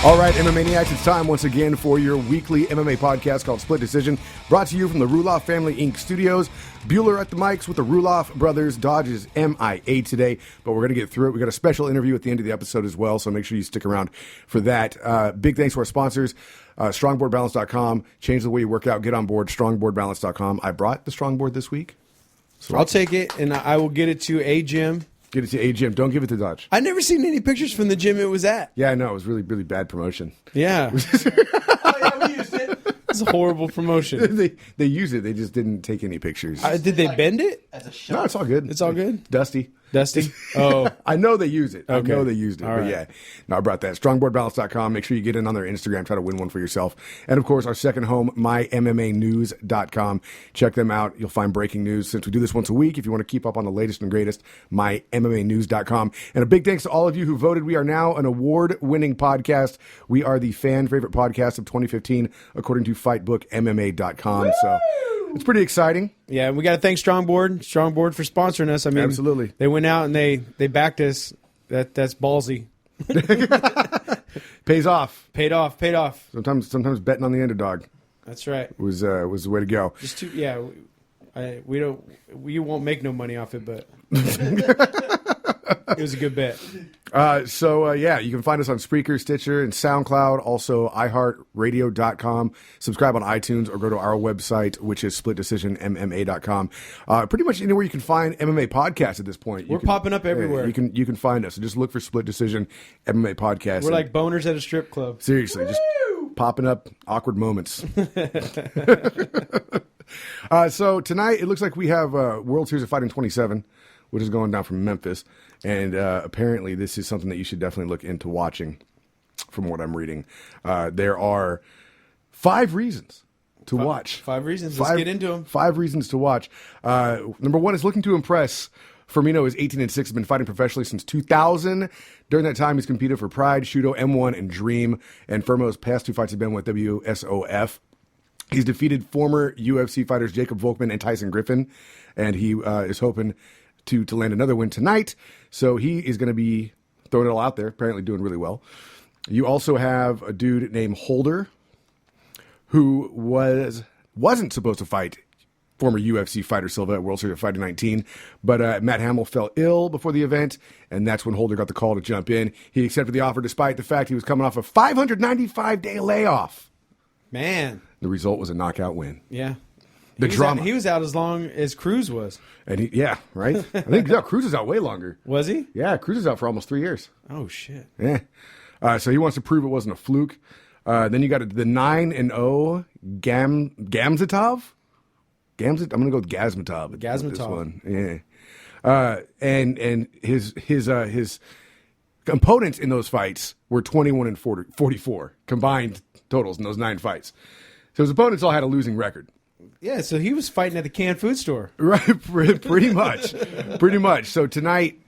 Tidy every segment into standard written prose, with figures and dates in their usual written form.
All right, MMA Maniacs, it's time once again for your weekly MMA podcast called Split Decision, brought to you from the Ruloff Family Inc. studios. Bueller at the mics with the Ruloff brothers. Dodge is MIA today, but we're going to get through it. We got a special interview at the end of the episode as well, so make sure you stick around for that. Big thanks to our sponsors, strongboardbalance.com. Change the way you work out. Get on board, strongboardbalance.com. I brought the Strongboard this week. So I'll take it, and I will get it to a gym. Get it to a gym. Don't give it to Dodge. I've never seen any pictures from the gym it was at. Yeah, I know. It was really, really bad promotion. Yeah. Oh, yeah, we used it. It's a horrible promotion. they used it. They just didn't take any pictures. Did they bend it? As a shot. No, it's all good. It's all good? Dusty. Dusty? Oh. I know they use it. Okay. I know they used it. All but right. yeah, no, I brought that. Strongboardbalance.com. Make sure you get in on their Instagram. Try to win one for yourself. And of course, our second home, mymmanews.com. Check them out. You'll find breaking news. Since we do this once a week, if you want to keep up on the latest and greatest, mymmanews.com. And a big thanks to all of you who voted. We are now an award-winning podcast. We are the fan favorite podcast of 2015, according to FightBookMMA.com. Woo! So it's pretty exciting. Yeah, we got to thank Strongboard for sponsoring us. I mean, Absolutely. They went out and they backed us. That's ballsy. Pays off. Paid off. Sometimes betting on the underdog That's right. was the way to go. Just too, yeah. We won't make no money off it, but it was a good bet. Yeah, you can find us on Spreaker, Stitcher, and SoundCloud, also iHeartRadio.com. Subscribe on iTunes or go to our website, which is splitdecisionmma.com. Pretty much anywhere you can find MMA podcasts at this point. We're popping up everywhere. You can find us. So just look for Split Decision MMA podcast. We're like boners at a strip club. Seriously, just popping up awkward moments. So tonight, it looks like we have World Series of Fighting 27, which is going down from Memphis. And apparently this is something that you should definitely look into watching, from what I'm reading. There are 5 reasons to watch. 5 reasons. Let's get into them. 5 reasons to watch. Number 1 is looking to impress. Firmino is 18-6, has been fighting professionally since 2000. During that time, he's competed for Pride, Shudo, M1, and Dream. And Firmo's past 2 fights have been with WSOF. He's defeated former UFC fighters Jacob Volkman and Tyson Griffin. And he is hoping to land another win tonight. So he is going to be throwing it all out there, apparently doing really well. You also have a dude named Holder who wasn't supposed to fight former UFC fighter Silva at World Series of Fighting 19, but Matt Hamill fell ill before the event, and that's when Holder got the call to jump in. He accepted the offer despite the fact he was coming off a 595-day layoff. Man. The result was a knockout win. Yeah. The drama. He was out as long as Cruz was. And right? I think Cruz is out way longer. Was he? Yeah, Cruz is out for almost 3 years. Oh, shit. Yeah. So he wants to prove it wasn't a fluke. Then you got the 9-0 Gamzatov. I'm going to go with Gazmatov. This one. Yeah. And his opponents in those fights were 21 and 44 combined totals in those 9 fights. So his opponents all had a losing record. Yeah, so he was fighting at the canned food store. Right, pretty much. Pretty much. So tonight,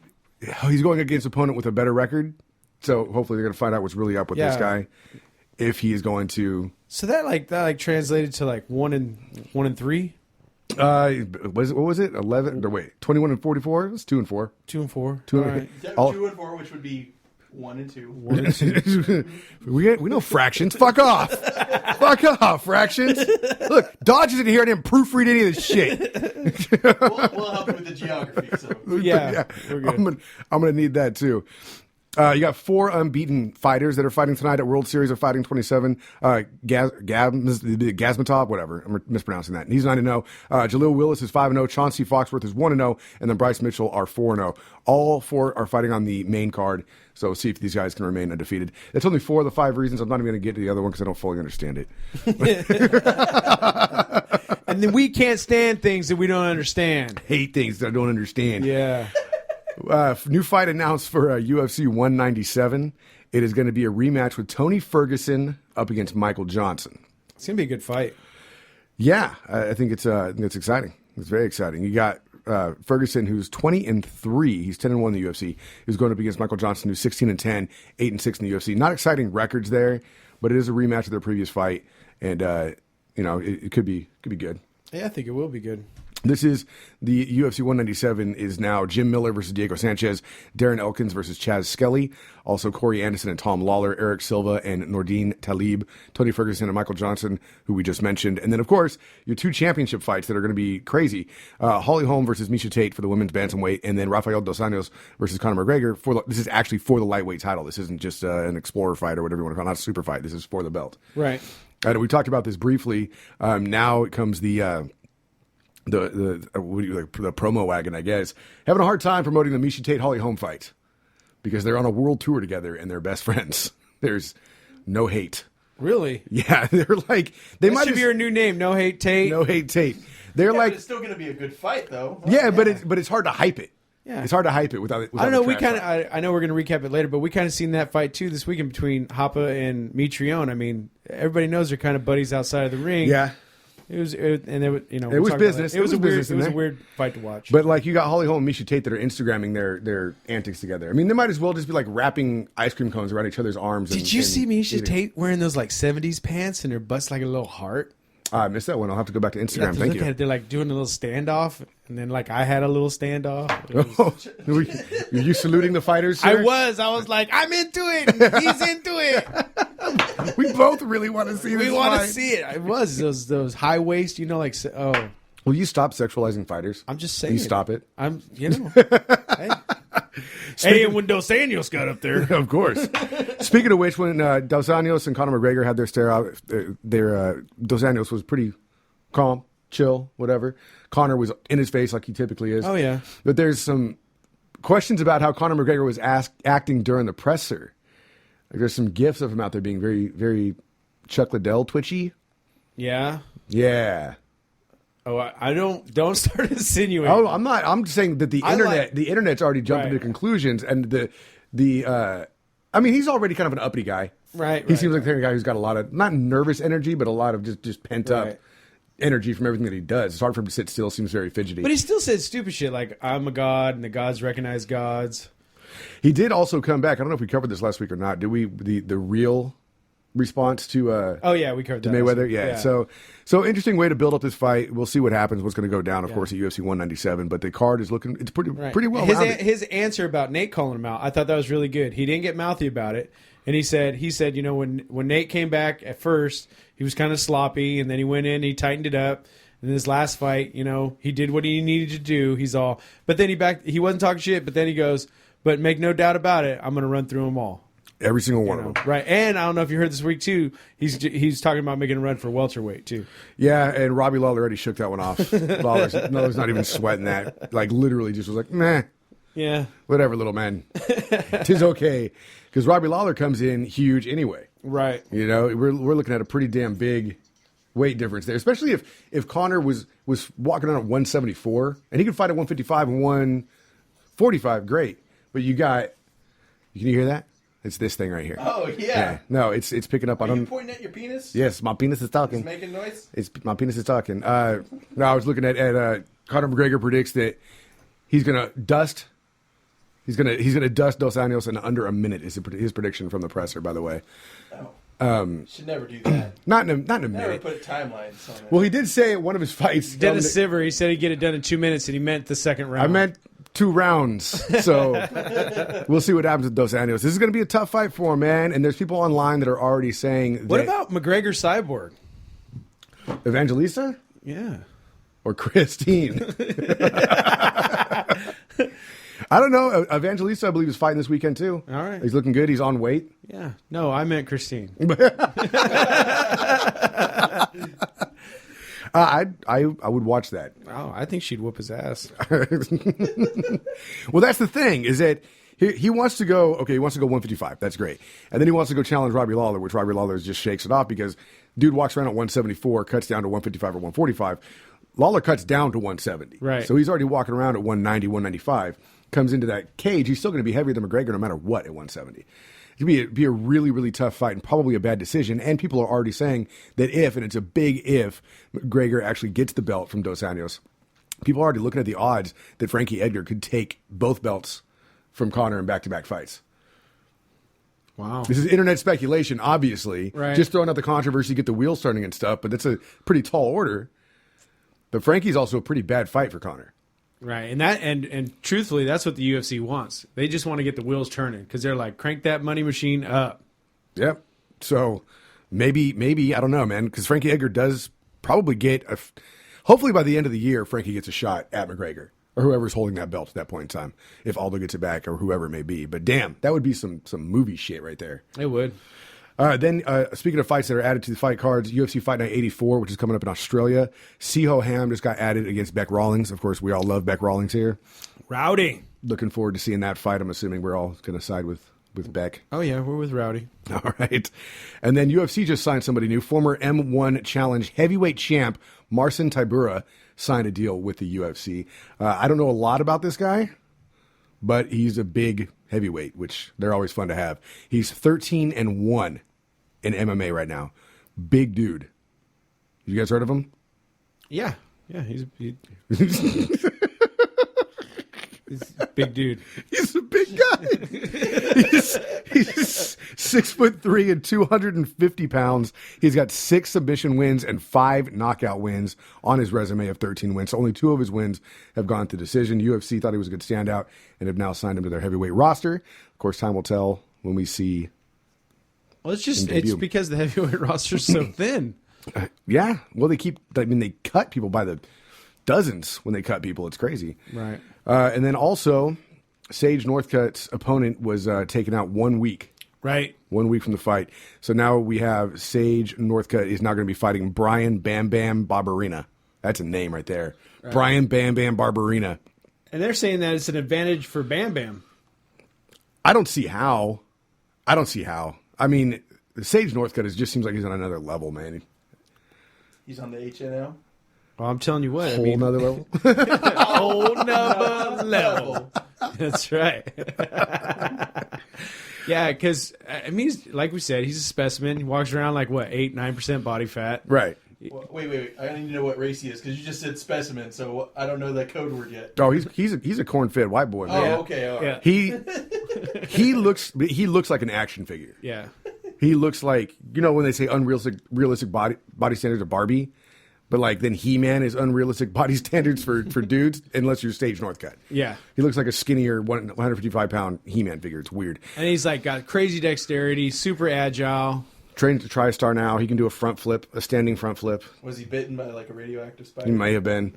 he's going against an opponent with a better record. So hopefully they're going to find out what's really up with this guy, if he is going to. So that translated to 1 and 3? What was it? 11? Or wait, 21 and 44? It's 2 and 4. 2 and 4. 2 All and right. 2 and 4, which would be 1 and 2. 1 and 2. we know fractions. Fuck off. Fuck off, fractions. Look, Dodge isn't here. I didn't proofread any of this shit. We'll help you with the geography. So. Yeah, we're good. I'm gonna need that too. You got 4 unbeaten fighters that are fighting tonight at World Series of Fighting 27. Gazmatov, whatever. I'm mispronouncing that. He's 9-0. Jaleel Willis is 5-0. Chauncey Foxworth is 1-0. And then Bryce Mitchell are 4-0. All 4 are fighting on the main card. So see if these guys can remain undefeated. That's only 4 of the 5 reasons. I'm not even going to get to the other one because I don't fully understand it. And then we can't stand things that we don't understand. Hate things that I don't understand. Yeah. New fight announced for UFC 197. It is going to be a rematch with Tony Ferguson up against Michael Johnson. It's going to be a good fight. Yeah, I think it's exciting. It's very exciting. You got Ferguson, who's 20-3. He's 10-1 in the UFC. He's going up against Michael Johnson, who's 16-10, 8-6 in the UFC. Not exciting records there, but it is a rematch of their previous fight, and it could be good. Yeah, I think it will be good. This is the UFC 197 is now Jim Miller versus Diego Sanchez, Darren Elkins versus Chaz Skelly, also Corey Anderson and Tom Lawler, Eric Silva and Nordine Talib, Tony Ferguson and Michael Johnson, who we just mentioned. And then, of course, your 2 championship fights that are going to be crazy. Holly Holm versus Miesha Tate for the women's bantamweight, and then Rafael Dos Anjos versus Conor McGregor. This is actually for the lightweight title. This isn't just an explorer fight or whatever you want to call it, not a super fight. This is for the belt. Right. We talked about this briefly. Now it comes the promo wagon, I guess, having a hard time promoting the Miesha Tate Holly Holm fight because they're on a world tour together and they're best friends. There's no hate. Really? Yeah, they're like they That might should be your new name. No Hate Tate. No Hate Tate. They're Yeah, like but it's still going to be a good fight, though. yeah, but it's hard to hype it. Yeah. It's hard to hype it without I don't know. the We trash kind of. I know we're going to recap it later, but we kind of seen that fight too this weekend between Hapa and Mitrione. I mean, everybody knows they're kind of buddies outside of the ring. Yeah. It was business. It was a business weird. in It was a there. weird fight to watch. But like you got Holly Holm and Miesha Tate that are Instagramming their antics together. I mean, they might as well just be like wrapping ice cream cones around each other's arms. Did you see Miesha eating. Tate wearing those like '70s pants and her butt's like a little heart? I missed that one. I'll have to go back to You Instagram. have to Thank look at you. it. They're like doing a little standoff, and then like I had a little standoff. It was- Were you saluting the fighters? I Sir? was like, I'm into it. And he's into it. We both really want to see this. We want to fight. see it. It was those high waist, like oh, Will you stop sexualizing fighters? I'm just saying. You stop it. I'm, hey, and when Dos Anjos got up there, Of course. Speaking of which, when Dos Anjos and Conor McGregor had their stare out, Dos Anjos was pretty calm, chill, whatever. Conor was in his face like he typically is. Oh, yeah. But there's some questions about how Conor McGregor was acting during the presser. Like, there's some gifs of him out there being very, very Chuck Liddell twitchy. yeah. Yeah. Oh, I don't start insinuating. Oh, I'm not. I'm just saying that the internet's already jumping to Right. conclusions, and I mean, he's already kind of an uppity guy. Right. He seems like the kind of guy who's got a lot of not nervous energy, but a lot of just pent up Right. energy from everything that he does. It's hard for him to sit still. Seems very fidgety. But he still said stupid shit like I'm a god and the gods recognize gods. He did also come back. I don't know if we covered this last week or not. Did we? The real response to Oh yeah, we covered that. Mayweather, yeah. So interesting way to build up this fight. We'll see what happens. What's going to go down, of course, at UFC 197. But the card is looking. It's pretty well. His answer about Nate calling him out, I thought that was really good. He didn't get mouthy about it, and he said, when Nate came back at first, he was kind of sloppy, and then he went in, he tightened it up. In his last fight, he did what he needed to do. But then he wasn't talking shit. But then he goes, but make no doubt about it, I'm going to run through them all. Every single one of them. Right. And I don't know if you heard this week, too, he's talking about making a run for welterweight, too. Yeah, and Robbie Lawler already shook that one off. Lawler's not even sweating that. Like, literally just was like, meh. Yeah. Whatever, little man. Tis okay. Because Robbie Lawler comes in huge anyway. Right. We're looking at a pretty damn big weight difference there, especially if Conor was walking around at 174, and he could fight at 155 and 145, great. But can you hear that? It's this thing right here. Oh, yeah. No, it's picking up on Are you him. pointing at your penis? Yes, my penis is talking. It's making noise? My penis is talking. No, I was looking at Conor McGregor predicts that he's gonna dust. He's gonna dust Dos Anjos in under a minute. Is his prediction from the presser, by the way. Oh. Should never do that. Not in a Never minute. put timelines on it. Well, he did say at one of his fights. Dennis Siver, he said he'd get it done in 2 minutes, and he meant the second round. I meant 2 rounds. So we'll see what happens with Dos Anjos. This is going to be a tough fight for him, man. And there's people online that are already saying What about McGregor Cyborg? Evangelista Yeah. or Christine? I don't know. Evangelista, I believe, is fighting this weekend too. All right. He's looking good. He's on weight. Yeah. No, I meant Christine. I would watch that. Oh, I think she'd whoop his ass. Well, that's the thing, is that he wants to go, okay, he wants to go 155. That's great. And then he wants to go challenge Robbie Lawler, which Robbie Lawler just shakes it off because dude walks around at 174, cuts down to 155 or 145. Lawler cuts down to 170. Right. So he's already walking around at 190, 195. Comes into that cage, he's still going to be heavier than McGregor no matter what at 170. It'd be a really, really tough fight and probably a bad decision. And people are already saying that if, and it's a big if, McGregor actually gets the belt from Dos Anjos, people are already looking at the odds that Frankie Edgar could take both belts from Conor in back-to-back fights. Wow. This is internet speculation, obviously. Right. Just throwing out the controversy, get the wheels turning and stuff, but that's a pretty tall order. But Frankie's also a pretty bad fight for Conor. Right, and truthfully, that's what the UFC wants. They just want to get the wheels turning because they're like, crank that money machine up. Yep. So maybe I don't know, man, because Frankie Edgar does probably get hopefully by the end of the year, Frankie gets a shot at McGregor or whoever's holding that belt at that point in time, if Aldo gets it back or whoever it may be. But damn, that would be some movie shit right there. It would. Then, speaking of fights that are added to the fight cards, UFC Fight Night 84, which is coming up in Australia. Siho Ham just got added against Beck Rawlings. Of course, we all love Beck Rawlings here. Rowdy. Looking forward to seeing that fight. I'm assuming we're all going to side with Beck. Oh, yeah, we're with Rowdy. All right. And then UFC just signed somebody new. Former M1 Challenge heavyweight champ Marcin Tybura signed a deal with the UFC. I don't know a lot about this guy, but he's a big heavyweight, which they're always fun to have. He's 13-1 in MMA right now. Big dude. You guys heard of him? Yeah. Yeah, he's a big dude. He's a big guy. he's 6'3" and 250 pounds. He's got 6 submission wins and 5 knockout wins on his resume of 13 wins. So only 2 of his wins have gone to decision. UFC thought he was a good standout and have now signed him to their heavyweight roster. Of course, time will tell when we see. Well, it's because the heavyweight roster is so thin. Yeah. Well, they cut people by the dozens when they cut people. It's crazy. Right. And then also, Sage Northcutt's opponent was taken out 1 week. Right. 1 week from the fight. So now we have Sage Northcutt is now going to be fighting Brian Bam Bam Barberena. That's a name right there. Right. Brian Bam Bam Barberena. And they're saying that it's an advantage for Bam Bam. I don't see how. I mean, Sage Northcutt just seems like he's on another level, man. He's on the HNL. Well, I'm telling you what. Whole nother level? Whole nother level. That's right. Yeah, because, I mean, like we said, he's a specimen. He walks around like, 8-9% body fat. Right. Well, wait. I need to know what race he is, because you just said specimen, so I don't know that code word yet. Oh, he's a corn-fed white boy, man. Oh, okay. All right. Yeah. He looks like an action figure. Yeah. He looks like, when they say unrealistic body standards of Barbie, but like then He-Man is unrealistic body standards for dudes, unless you're Sage Northcutt. Yeah. He looks like a skinnier 155-pound He-Man figure. It's weird. And he's like got crazy dexterity, super agile. Trained to TriStar now. He can do a standing front flip. Was he bitten by like a radioactive spider? He may have been.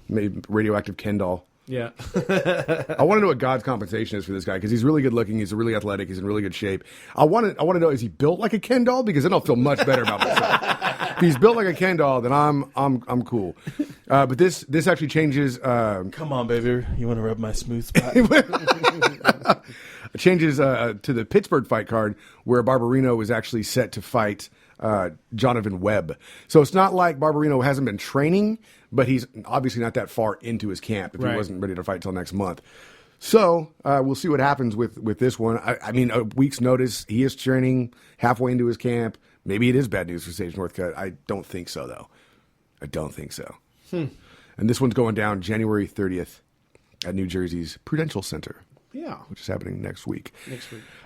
Maybe radioactive Ken doll. Yeah. I want to know what God's compensation is for this guy, because he's really good looking. He's really athletic. He's in really good shape. I want to know, is he built like a Ken doll? Because then I'll feel much better about myself. If he's built like a Ken doll, then I'm cool. But this actually changes. Come on, baby. You want to rub my smooth spot? Changes to the Pittsburgh fight card, where Barberino was actually set to fight Jonathan Webb. So it's not like Barberino hasn't been training, but he's obviously not that far into his camp if he wasn't ready to fight till next month. So we'll see what happens with this one. I mean, a week's notice. He is training halfway into his camp. Maybe it is bad news for Sage Northcutt. I don't think so, though. I don't think so. And this one's going down January 30th at New Jersey's Prudential Center. Yeah. Which is happening next week.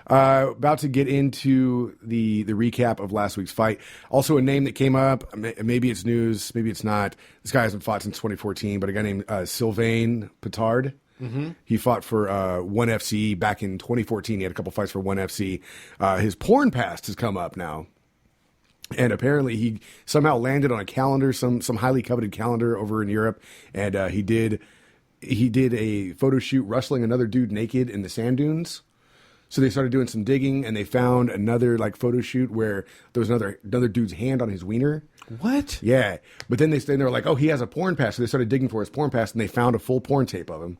About to get into the recap of last week's fight. Also a name that came up. Maybe it's news. Maybe it's not. This guy hasn't fought since 2014, but a guy named Sylvain Petard. Mm-hmm. He fought for 1FC back in 2014. He had a couple fights for 1FC. His porn past has come up now. And apparently he somehow landed on a calendar, some highly coveted calendar over in Europe. And he did a photo shoot wrestling another dude naked in the sand dunes. So they started doing some digging, and they found another photo shoot where there was another dude's hand on his wiener. What? Yeah. But then they were like, oh, he has a porn pass. So they started digging for his porn pass, and they found a full porn tape of him.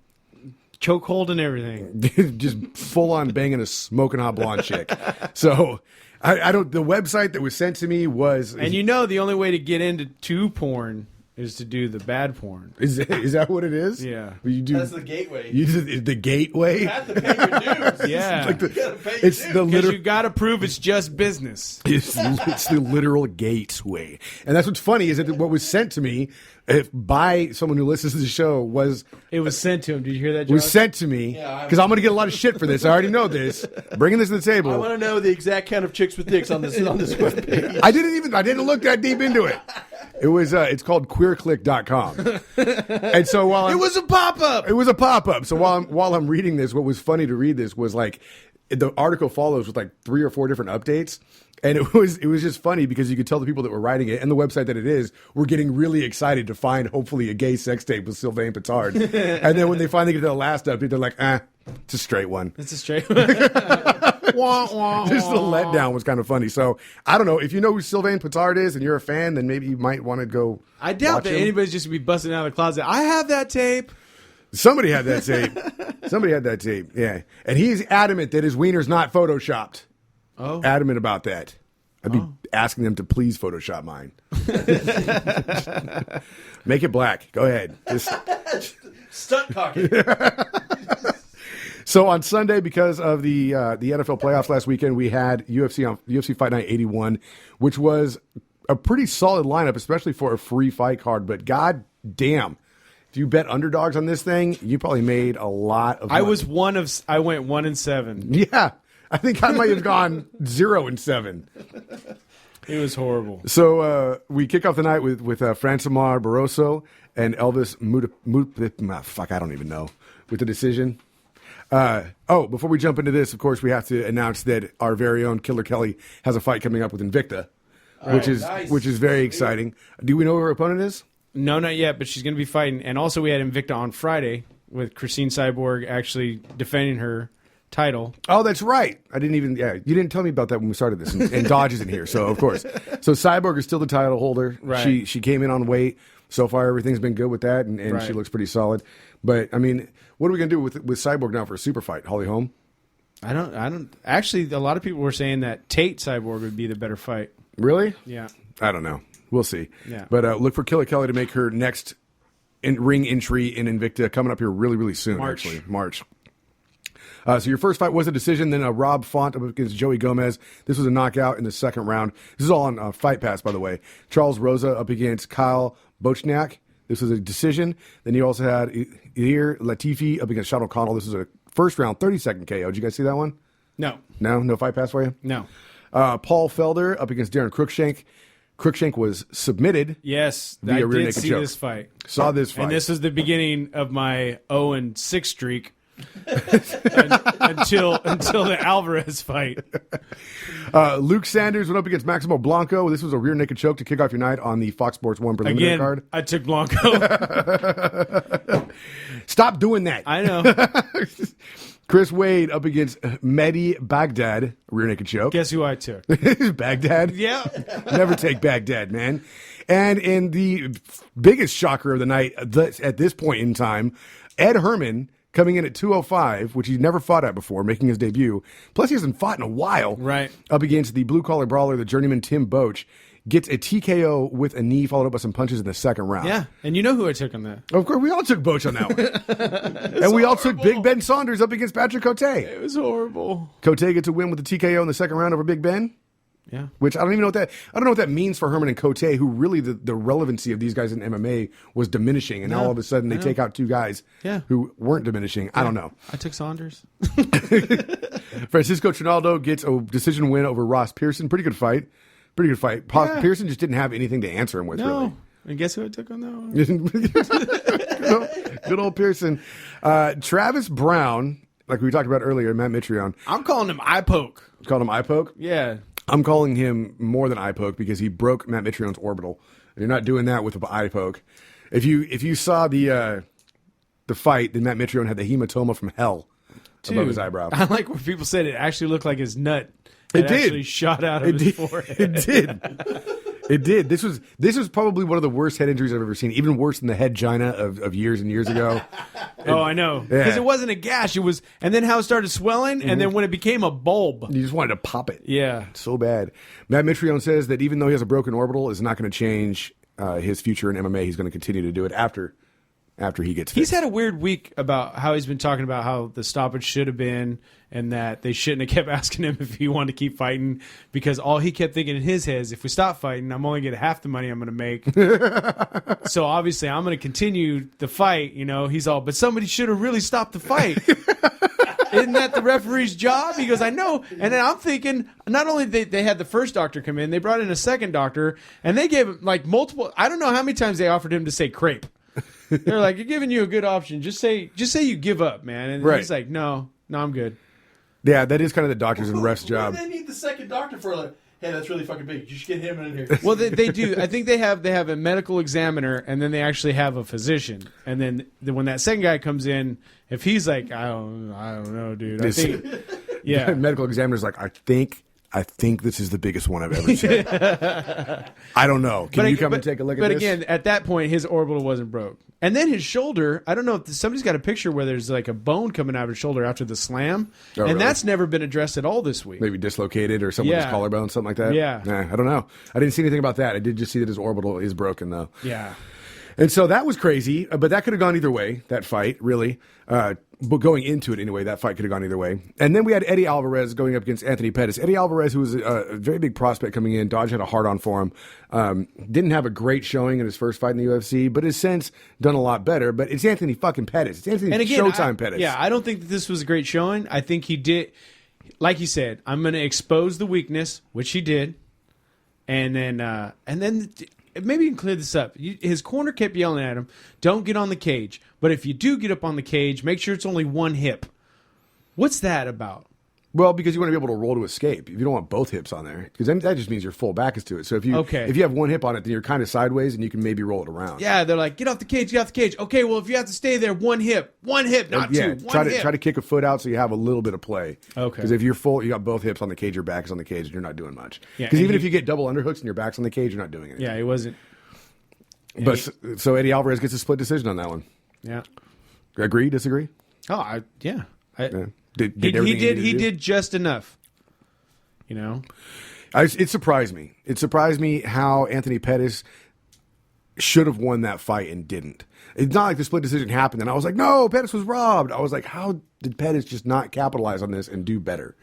Chokehold and everything. Just full on banging a smoking hot blonde chick. So I don't. The website that was sent to me was, and the only way to get into porn is to do the bad porn. Is that what it is? Yeah. You do. That's the gateway. You do the gateway. You have to pay your dues. Yeah. It's the because you got to prove it's just business. It's the literal gateway, and that's what's funny is that what was sent to me by someone who listens to the show was sent to him. Did you hear that, Josh? Was sent to me because I'm going to get a lot of shit for this. I already know this. Bringing this to the table. I want to know the exact count of chicks with dicks on this webpage. I didn't look that deep into it. It was it's called queerclick.com. And so while It was a pop-up. it was a pop-up. So while I'm reading this, what was funny to read this was like the article follows with like 3 or 4 different updates. And it was just funny because you could tell the people that were writing it and the website that it is were getting really excited to find hopefully a gay sex tape with Sylvain Petard. And then when they finally get to the last update, they're like, it's a straight one. It's a straight Just the letdown was kind of funny. So I don't know if you know who Sylvain Petard is and you're a fan, then maybe you might want to go. I doubt watch that him. anybody's just gonna be busting out of the closet. I have that tape. Somebody had that tape. Somebody had that tape. Yeah, and he's adamant that his wiener's not photoshopped. Oh, Adamant about that. I'd be asking them to please Photoshop mine. Make it black. Go ahead. Just Stunt cocking. So on Sunday, because of the NFL playoffs last weekend, we had UFC Fight Night 81, which was a pretty solid lineup, especially for a free fight card. But god damn, if you bet underdogs on this thing, you probably made a lot of money. I went 1-7. Yeah, I think I might have gone 0-7. It was horrible. So we kick off the night with Francimar Barroso and Elvis fuck, I don't even know, with the decision. Before we jump into this, of course, we have to announce that our very own Killer Kelly has a fight coming up with Invicta, which is very exciting. Do we know who her opponent is? No, not yet, but she's going to be fighting. And also we had Invicta on Friday with Christine Cyborg actually defending her title. Oh, that's right. I didn't even, you didn't tell me about that when we started this. And Dodge isn't here, so of course. So Cyborg is still the title holder. Right. She came in on weight. So far, everything's been good with that, and Right. she looks pretty solid. But, I mean, what are we going to do with Cyborg now for a super fight? Holly Holm? I don't. Actually, a lot of people were saying that Tate Cyborg would be the better fight. Really? Yeah. I don't know. We'll see. Yeah. But look for Killer Kelly to make her next ring entry in Invicta coming up here really, really soon, March. actually. March. So your first fight was a decision, then Rob Font up against Joey Gomez. This was a knockout in the second round. This is all on Fight Pass, by the way. Charles Rosa up against Kyle Bochniak. This was a decision. Then you also had Ilir Latifi up against Sean O'Connell. This was a first round, 30-second KO. Did you guys see that one? No. No Fight Pass for you? No. Paul Felder up against Darren Cruikshank. Cruikshank was submitted. Yes, Via I rear did naked see choke. this fight. Saw this fight. And this was the beginning of my 0-6 streak until the Alvarez fight. Luke Sanders went up against Maximo Blanco. This was a rear naked choke to kick off your night on the Fox Sports 1 preliminary Again, card. I took Blanco. Stop doing that. I know. Chris Wade up against Mehdi Baghdad, rear naked choke. Guess who I took? Baghdad? Yeah. Never take Baghdad, man. And in the biggest shocker of the night at this point in time, Ed Herman coming in at 205, which he's never fought at before, making his debut. Plus, he hasn't fought in a while. Right. Up against the blue-collar brawler, the journeyman Tim Boach. Gets a TKO with a knee followed up by some punches in the second round. Yeah. And you know who I took on that. Of course, we all took Boach on that one. And we all took Big Ben Saunders up against Patrick Cote. It was horrible. Cote gets a win with the TKO in the second round over Big Ben. Yeah. Which I don't know what that means for Herman and Cote, who really the relevancy of these guys in MMA was diminishing, and now all of a sudden they take out two guys who weren't diminishing. I don't know. I took Saunders. Francisco Trinaldo gets a decision win over Ross Pearson. Pretty good fight. Yeah. Pearson just didn't have anything to answer him with, really. And guess who I took on that one? Good old Pearson. Travis Brown, like we talked about earlier, Matt Mitrione. I'm calling him eye poke. Called him eye poke? Yeah. I'm calling him more than eye poke because he broke Matt Mitrione's orbital. You're not doing that with an eye poke. If you saw the fight, then Matt Mitrione had the hematoma from hell above his eyebrow. I like when people said it actually looked like his nut. It did. Actually shot out of his forehead. It did. It did. This was probably one of the worst head injuries I've ever seen. Even worse than the head gina of years and years ago. I know. Because it wasn't a gash. It was, and then how it started swelling, and then when it became a bulb. You just wanted to pop it. Yeah. So bad. Matt Mitrione says that even though he has a broken orbital, it's not going to change his future in MMA. He's going to continue to do it after he gets fixed. He's had a weird week about how he's been talking about how the stoppage should have been and that they shouldn't have kept asking him if he wanted to keep fighting because all he kept thinking in his head is if we stop fighting, I'm only getting half the money I'm going to make. So obviously I'm going to continue the fight. You know, he's all, but somebody should have really stopped the fight. Isn't that the referee's job? He goes, I know. And then I'm thinking, not only they had the first doctor come in, they brought in a second doctor, and they gave him like multiple. I don't know how many times they offered him to say crepe. They're like, you're giving you a good option. Just say you give up, man. And Right. he's like, no, I'm good. Yeah, that is kind of the doctors and refs' job. What do they need the second doctor for? Like, hey, that's really fucking big. You should get him in here. Well, they do. I think they have a medical examiner, and then they actually have a physician. And then when that second guy comes in, if he's like, I don't know, dude. I think, yeah. Medical examiner's like, I think this is the biggest one I've ever seen. I don't know. Can you come and take a look at this? But again, at that point, his orbital wasn't broke. And then his shoulder, I don't know if somebody's got a picture where there's like a bone coming out of his shoulder after the slam. Oh, and really? that's never been addressed at all this week. Maybe dislocated or someone's Yeah. collarbone, something like that. Yeah. Nah, I don't know. I didn't see anything about that. I did just see that his orbital is broken, though. Yeah. And so that was crazy, but that could have gone either way, that fight, really. But going into it anyway, that fight could have gone either way. And then we had Eddie Alvarez going up against Anthony Pettis. Eddie Alvarez, who was a very big prospect coming in, Dodge had a hard-on for him. Didn't have a great showing in his first fight in the UFC, but has since done a lot better. But it's Anthony fucking Pettis. It's Anthony Showtime Pettis. Yeah, I don't think that this was a great showing. I think he did, like he said, I'm going to expose the weakness, which he did. And then maybe you can clear this up. His corner kept yelling at him, don't get on the cage. But if you do get up on the cage, make sure it's only one hip. What's that about? Well, because you want to be able to roll to escape. If you don't want both hips on there, because then that just means your full back is to it. So if you have one hip on it, then you're kind of sideways and you can maybe roll it around. Yeah, they're like, get off the cage, get off the cage. Okay, well, if you have to stay there, one hip, not two. Try to kick a foot out so you have a little bit of play. Okay. Because if you're full, you got both hips on the cage, your back is on the cage, and you're not doing much. Yeah, Because even if you get double underhooks and your back's on the cage, you're not doing anything. Yeah, he wasn't. But so Eddie Alvarez gets a split decision on that one. Yeah. Agree? Disagree? Yeah. He did just enough. You know? It surprised me. It surprised me how Anthony Pettis should have won that fight and didn't. It's not like the split decision happened and I was like, no, Pettis was robbed. I was like, how did Pettis just not capitalize on this and do better?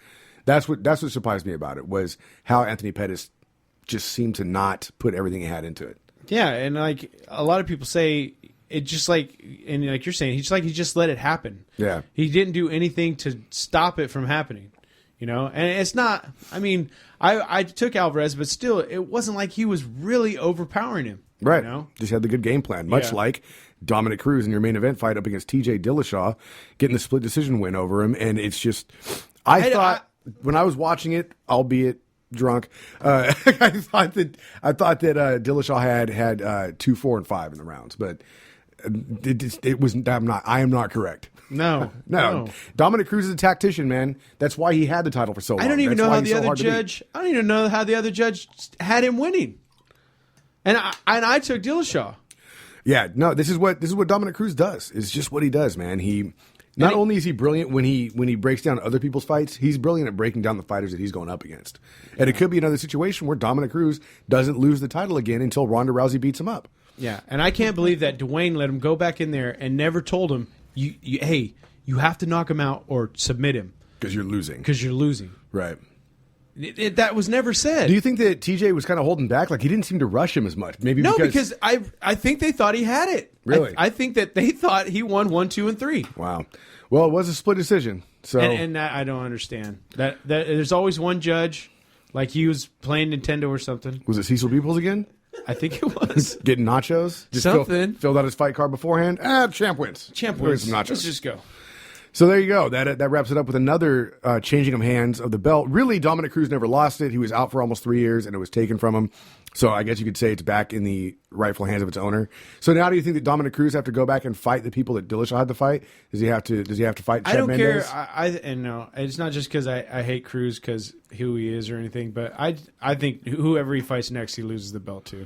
That's what surprised me about it, was how Anthony Pettis just seemed to not put everything he had into it. Yeah, and like a lot of people say, it just like, and like you're saying, he just let it happen. Yeah. He didn't do anything to stop it from happening. You know, and it's not, I mean, I took Alvarez, but still, it wasn't like he was really overpowering him. Right. You know? Just had the good game plan, much like Dominic Cruz in your main event fight up against TJ Dillashaw, getting the split decision win over him. And it's just, I thought when I was watching it, albeit drunk, I thought that Dillashaw had 2, 4, and 5 in the rounds, but it was. I am not correct. No. Dominic Cruz is a tactician, man. That's why he had the title for so long. I don't even That's know why how he's the so other hard to beat. judge. I don't even know how the other judge had him winning. And I took Dillashaw. Yeah, no. This is what Dominic Cruz does. It's just what he does, man. He not only is he brilliant when he breaks down other people's fights, he's brilliant at breaking down the fighters that he's going up against. And it could be another situation where Dominic Cruz doesn't lose the title again until Ronda Rousey beats him up. Yeah, and I can't believe that Dwayne let him go back in there and never told him, hey, you have to knock him out or submit him. Because you're losing. Right. That was never said. Do you think that TJ was kind of holding back? Like, he didn't seem to rush him as much. Maybe no, because I think they thought he had it. Really? I think that they thought he won 1, 2, and 3. Wow. Well, it was a split decision. So and that I don't understand. That there's always one judge, like he was playing Nintendo or something. Was it Cecil Beeples again? I think it was. Getting nachos? Just something. Filled out his fight card beforehand. Champ wins. Where's some nachos? Let's just go. So there you go. That wraps it up with another changing of hands of the belt. Really, Dominic Cruz never lost it. He was out for almost 3 years, and it was taken from him. So I guess you could say it's back in the rightful hands of its owner. So now, do you think that Dominic Cruz have to go back and fight the people that Dillashaw had to fight? Does he have to fight? I don't Mendez? care. And no, it's not just because I hate Cruz because who he is or anything. But I think whoever he fights next, he loses the belt to.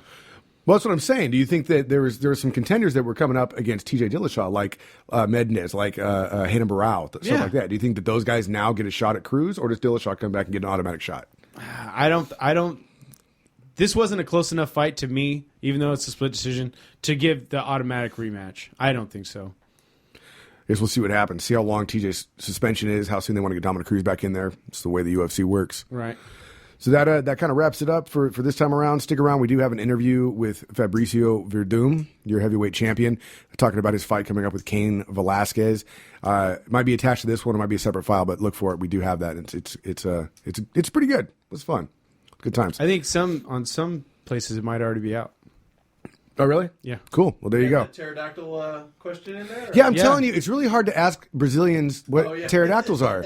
Well, that's what I'm saying. Do you think that there were some contenders that were coming up against TJ Dillashaw, like Mendez, like Hayden Barao, stuff like that? Do you think that those guys now get a shot at Cruz, or does Dillashaw come back and get an automatic shot? I don't. This wasn't a close enough fight to me, even though it's a split decision, to give the automatic rematch. I don't think so. I guess we'll see what happens. See how long TJ's suspension is, how soon they want to get Dominic Cruz back in there. It's the way the UFC works. Right. So that kind of wraps it up for this time around. Stick around. We do have an interview with Fabricio Verdum, your heavyweight champion, talking about his fight coming up with Cain Velasquez. It might be attached to this one. It might be a separate file, but look for it. We do have that. It's pretty good. It's fun. Good times. I think on some places it might already be out. Oh, really? Yeah. Cool. Well, there you go. That pterodactyl question in there? Or? Yeah, I'm telling you, it's really hard to ask Brazilians what pterodactyls are.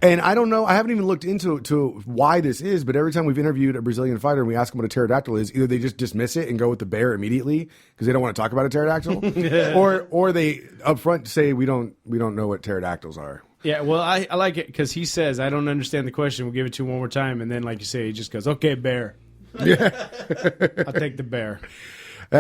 And I don't know. I haven't even looked into why this is, but every time we've interviewed a Brazilian fighter and we ask them what a pterodactyl is, either they just dismiss it and go with the bear immediately because they don't want to talk about a pterodactyl, or they up front say we don't know what pterodactyls are. Yeah, well, I like it because he says, I don't understand the question. We'll give it to him one more time. And then, like you say, he just goes, okay, bear. Yeah. I'll take the bear.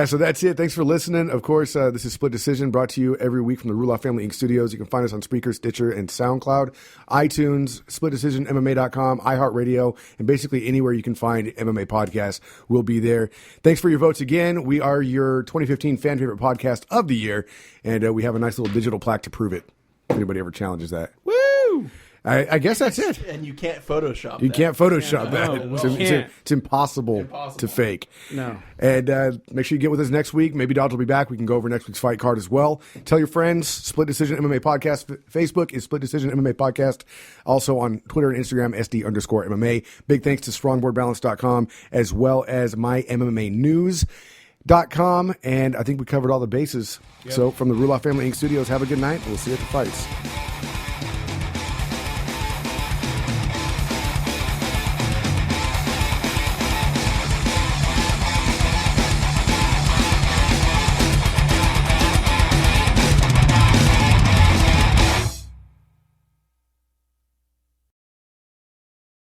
So that's it. Thanks for listening. Of course, this is Split Decision, brought to you every week from the Rule Off Family Inc. studios. You can find us on Spreaker, Stitcher, and SoundCloud, iTunes, SplitDecisionMMA.com, iHeartRadio, and basically anywhere you can find MMA podcasts, we'll be there. Thanks for your votes again. We are your 2015 fan favorite podcast of the year, and we have a nice little digital plaque to prove it, if anybody ever challenges that. Woo! I guess that's it. And you can't Photoshop You that. can't Photoshop that. No, It's impossible to fake. No. And make sure you get with us next week. Maybe Dodge will be back. We can go over next week's fight card as well. Tell your friends. Split Decision MMA Podcast. Facebook is Split Decision MMA Podcast. Also on Twitter and Instagram, SD_MMA. Big thanks to StrongBoardBalance.com as well as MyMMAnews.com. And I think we covered all the bases. Yep. So from the Rule Off Family Inc. studios, have a good night. We'll see you at the fights.